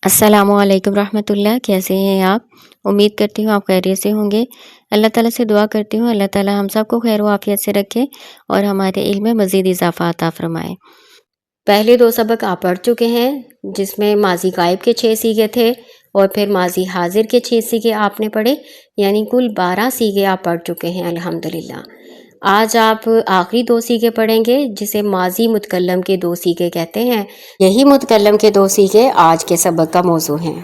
السلام علیکم رحمۃ اللہ، کیسے ہیں آپ؟ امید کرتی ہوں آپ خیریت سے ہوں گے۔ اللہ تعالیٰ سے دعا کرتی ہوں اللہ تعالیٰ ہم سب کو خیر و عافیت سے رکھے اور ہمارے علم میں مزید اضافہ عطا فرمائے۔ پہلے 2 سبق آپ پڑھ چکے ہیں، جس میں ماضی غائب کے 6 صیغے تھے اور پھر ماضی حاضر کے 6 صیغے آپ نے پڑھے، یعنی کل 12 صیغے آپ پڑھ چکے ہیں الحمدللہ۔ آج آپ آخری 2 صیغے پڑھیں گے جسے ماضی متکلم کے 2 صیغے کہتے ہیں۔ یہی متکلم کے 2 صیغے آج کے سبق کا موضوع ہیں۔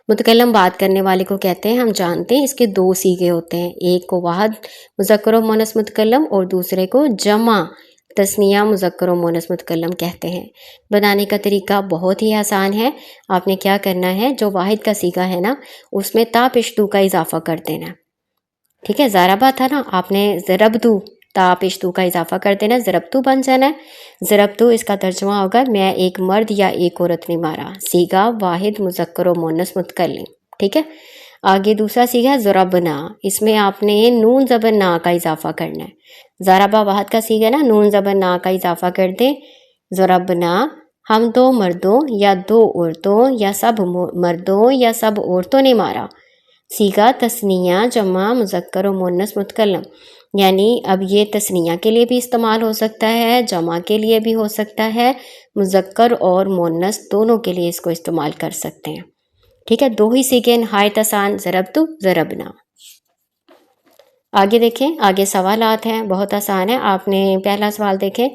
متکلم بات کرنے والے کو کہتے ہیں، ہم جانتے ہیں اس کے 2 صیغے ہوتے ہیں، ایک کو واحد مذکر و مؤنث متکلم اور دوسرے کو جمع تثنیہ مذکر و مؤنث متکلم کہتے ہیں۔ بنانے کا طریقہ بہت ہی آسان ہے۔ آپ نے کیا کرنا ہے، جو واحد کا صیغہ ہے نا اس میں تا پیش تو کا اضافہ کر دینا، ٹھیک ہے۔ ضربہ تھا نا، آپ نے ضربتو تا پیش تو کا اضافہ کر دینا، ضربتو بن جانا ہے۔ ضربتو اس کا ترجمہ ہوگا میں ایک مرد یا ایک عورت نے مارا۔ صیغہ واحد مذکر و مؤنث متکلم، ٹھیک ہے۔ آگے دوسرا صیغہ ہے ضربنا، اس میں آپ نے نون زبر نا کا اضافہ کرنا ہے۔ ضربہ واحد کا صیغہ نا، نون زبر نا کا اضافہ کر دیں۔ ضربنا، ہم 2 مردوں یا 2 عورتوں یا سب مردوں یا سب عورتوں نے مارا۔ صیغہ تثنیہ جمع مذکر و مؤنث متکلم، یعنی اب یہ تثنیہ کے لیے بھی استعمال ہو سکتا ہے، جمع کے لیے بھی ہو سکتا ہے، مذکر اور مؤنث دونوں کے لیے اس کو استعمال کر سکتے ہیں، ٹھیک ہے۔ 2 ہی صیغے نہایت آسان، ضربتو ضربنا۔ آگے دیکھیں، آگے سوالات ہیں، بہت آسان ہے۔ آپ نے پہلا سوال دیکھیں،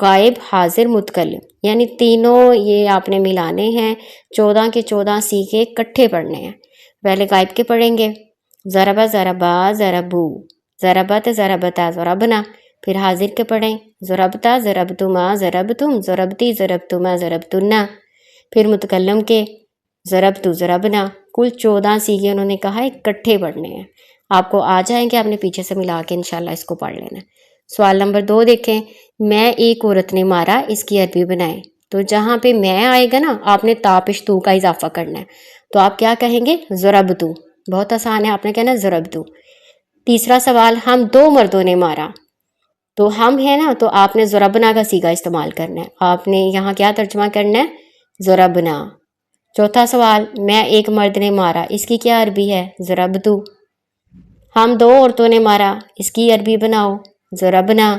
غائب حاضر متکلم، یعنی تینوں یہ آپ نے ملانے ہیں، 14 کے 14 صیغے اکٹھے پڑھنے ہیں۔ پہلے غائب کے پڑھیں گے، ضربہ ضربا ضربو، ضربت ضربتا ضربنا۔ پھر حاضر کے پڑھیں، ضربتا ضربتما ضربتم، ضربتی ضربتما ضربتنا۔ پھر متکلم کے، ضربتو ضربنا۔ کل 14 صیغے انہوں نے کہا اکٹھے پڑھنے ہیں۔ آپ کو آ جائیں گے، آپ نے پیچھے سے ملا کے انشاءاللہ اس کو پڑھ لینا ہے۔ سوال نمبر 2 دیکھیں، میں ایک عورت نے مارا، اس کی عربی بنائیں۔ تو جہاں پہ میں آئے گا نا، آپ نے تا پیش تو کا اضافہ کرنا ہے، تو آپ کیا کہیں گے، ضربتو۔ بہت آسان ہے، آپ نے کہنا ضربتو۔ تیسرا سوال، ہم 2 مردوں نے مارا، تو ہم ہے نا، تو آپ نے ضربنا کا صیغہ استعمال کرنا ہے، آپ نے یہاں کیا ترجمہ کرنا ہے، ضربنا۔ چوتھا سوال، میں ایک مرد نے مارا، اس کی کیا عربی ہے، ضربتو۔ ہم 2 عورتوں نے مارا، اس کی عربی بناؤ، ضربنا۔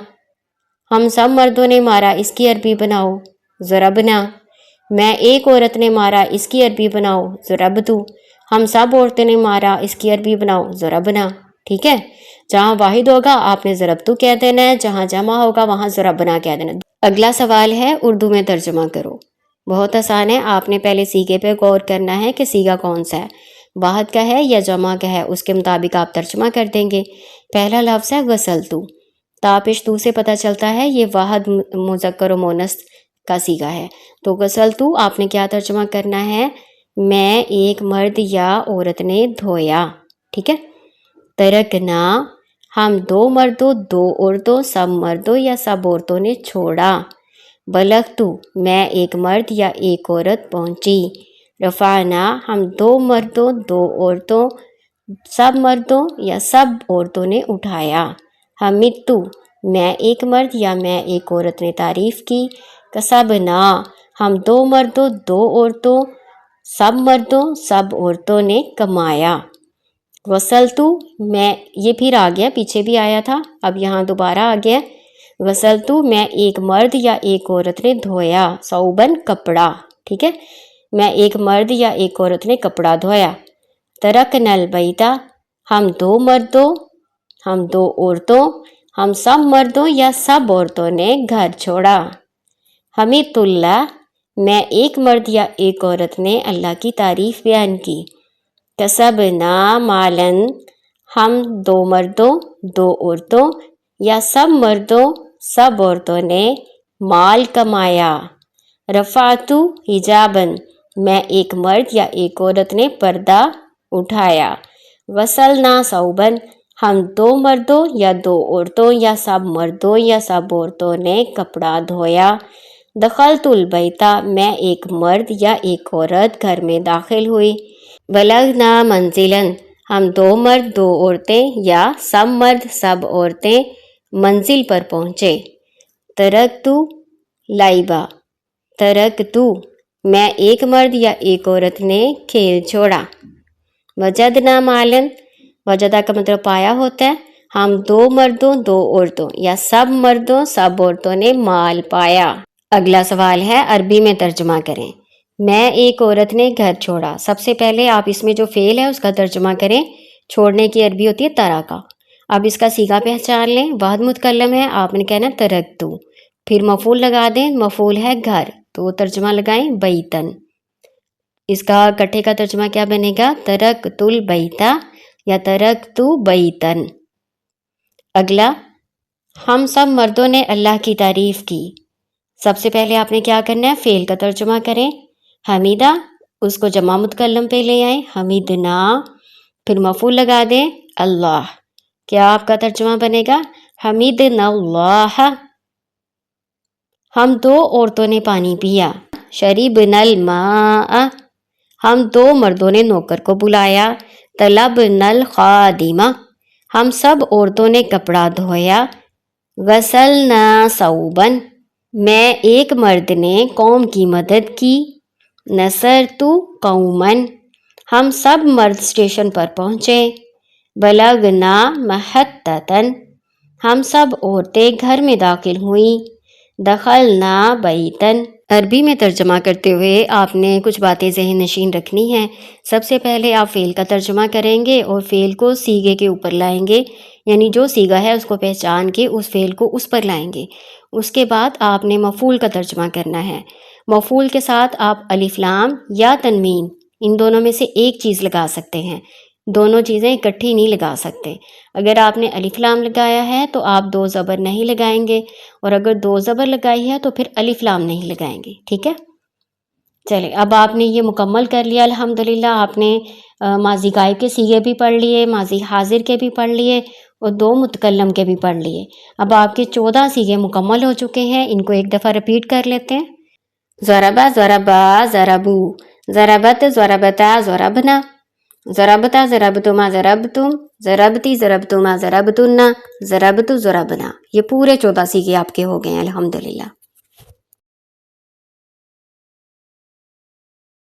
ہم سب مردوں نے مارا، اس کی عربی بناؤ، ضربنا۔ میں ایک عورت نے مارا، اس کی عربی بناؤ، ضربتو۔ ہم سب عورتوں نے مارا، اس کی عربی بناؤ، ضربنا، ٹھیک ہے۔ جہاں واحد ہوگا آپ نے ضربتو کہہ دینا ہے، جہاں جمع ہوگا وہاں ضربنا کہہ دینا۔ اگلا سوال ہے، اردو میں ترجمہ کرو۔ بہت آسان ہے، آپ نے پہلے صیغے پہ غور کرنا ہے کہ صیغہ کون سا ہے، واحد کا ہے یا جمع کا ہے، اس کے مطابق آپ ترجمہ کر دیں گے۔ پہلا لفظ ہے غسلتو، تا پیش تو سے پتہ چلتا ہے یہ واحد مذکر و مؤنث کا صیغہ ہے، تو غسلتو آپ نے کیا ترجمہ کرنا ہے، میں ایک مرد یا عورت نے دھویا، ٹھیک ہے۔ ترکنا، ہم 2 مردوں 2 عورتوں سب مردوں یا سب عورتوں نے چھوڑا۔ بلغتو، میں ایک مرد یا ایک عورت پہنچی۔ رفعنا، ہم 2 مردوں 2 عورتوں سب مردوں یا سب عورتوں نے اٹھایا۔ حمدتو، میں ایک مرد یا میں ایک عورت نے تعریف کی۔ کسبنا، ہم 2 مردوں 2 عورتوں سب مردوں سب عورتوں نے کمایا۔ غسلتو، میں یہ پھر آ گیا، پیچھے بھی آیا تھا، اب یہاں دوبارہ آ گیا۔ غسلتو، میں ایک مرد یا ایک عورت نے دھویا۔ ثوبن، کپڑا، ٹھیک ہے، میں ایک مرد یا ایک عورت نے کپڑا دھویا۔ ترکنا البیتا، ہم 2 مردوں ہم 2 عورتوں ہم سب مردوں یا سب عورتوں نے گھر چھوڑا۔ حمدت اللہ، میں ایک مرد یا ایک عورت نے اللہ کی تعریف بیان کی۔ کسبنا مالن، ہم 2 مردوں 2 عورتوں یا سب مردوں سب عورتوں نے مال کمایا۔ رفعتو حجابن، میں ایک مرد یا ایک عورت نے پردہ اٹھایا۔ غسلنا ثوبن، ہم 2 مردوں یا 2 عورتوں یا سب مردوں یا سب عورتوں نے کپڑا دھویا۔ دخلت البیتا، میں ایک مرد یا ایک عورت گھر میں داخل ہوئی۔ بلغنا منزلن، ہم 2 مرد 2 عورتیں یا سب مرد سب عورتیں منزل پر پہنچے۔ ترکتو لائبا، ترکتو میں ایک مرد یا ایک عورت نے کھیل چھوڑا. وجدنا مالن، وجدہ کا مطلب پایا ہوتا ہے. ہم دو مردوں دو عورتوں یا سب مردوں سب عورتوں نے مال پایا. اگلا سوال ہے عربی میں ترجمہ کریں. میں ایک عورت نے گھر چھوڑا. سب سے پہلے آپ اس میں جو فعل ہے اس کا ترجمہ کریں. چھوڑنے کی عربی ہوتی ہے ترکا. اب اس کا صیغہ پہچان لیں. واحد متکلم ہے، آپ نے کہنا ترکتو. پھر مفعول لگا دیں. مفعول ہے گھر، تو ترجمہ لگائیں بیتن. اس کا کٹھے کا ترجمہ کیا بنے گا؟ ترکت البیتا یا ترکتو بیتن. اگلا، ہم سب مردوں نے اللہ کی تعریف کی. سب سے پہلے آپ نے کیا کرنا ہے؟ فعل کا ترجمہ کریں. حمیدہ، اس کو جمع متکلم پہ لے آئیں. حمیدنا. پھر مفعول لگا دیں اللہ. کیا آپ کا ترجمہ بنے گا؟ حمیدنا اللہ. ہم دو عورتوں نے پانی پیا. شریبنا الماء. ہم دو مردوں نے نوکر کو بلایا. طلبنا الخادمہ. ہم سب عورتوں نے کپڑا دھویا. غسلنا ثوبا. میں ایک مرد نے قوم کی مدد کی. نصرت قوما. ہم سب مرد اسٹیشن پر پہنچے. بلغنا محطتا. ہم سب عورتیں گھر میں داخل ہوئیں. دخلنا بیتن. عربی میں ترجمہ کرتے ہوئے آپ نے کچھ باتیں ذہن نشین رکھنی ہیں. سب سے پہلے آپ فعل کا ترجمہ کریں گے اور فعل کو صیغے کے اوپر لائیں گے، یعنی جو صیغہ ہے اس کو پہچان کے اس فعل کو اس پر لائیں گے. اس کے بعد آپ نے مفعول کا ترجمہ کرنا ہے. مفعول کے ساتھ آپ الف لام یا تنوین ان دونوں میں سے ایک چیز لگا سکتے ہیں. دونوں چیزیں اکٹھی نہیں لگا سکتے. اگر آپ نے الف لام لگایا ہے تو آپ دو زبر نہیں لگائیں گے، اور اگر دو زبر لگائی ہے تو پھر الف لام نہیں لگائیں گے. ٹھیک ہے، چلے اب آپ نے یہ مکمل کر لیا الحمدللہ. آپ نے ماضی غائب کے صیغے بھی پڑھ لیے، ماضی حاضر کے بھی پڑھ لیے اور دو متکلم کے بھی پڑھ لیے. اب آپ کے 14 صیغے مکمل ہو چکے ہیں. ان کو ایک دفعہ رپیٹ کر لیتے ہیں. ضربا ضربا ضربو. ضربت ضربتا ضربنا. ضربتا ضربتما ضربتم. ضربتی ضربتما ضربتن. ضربت ضربنا. یہ پورے 14 صیغے آپ کے ہو گئے ہیں الحمدللہ.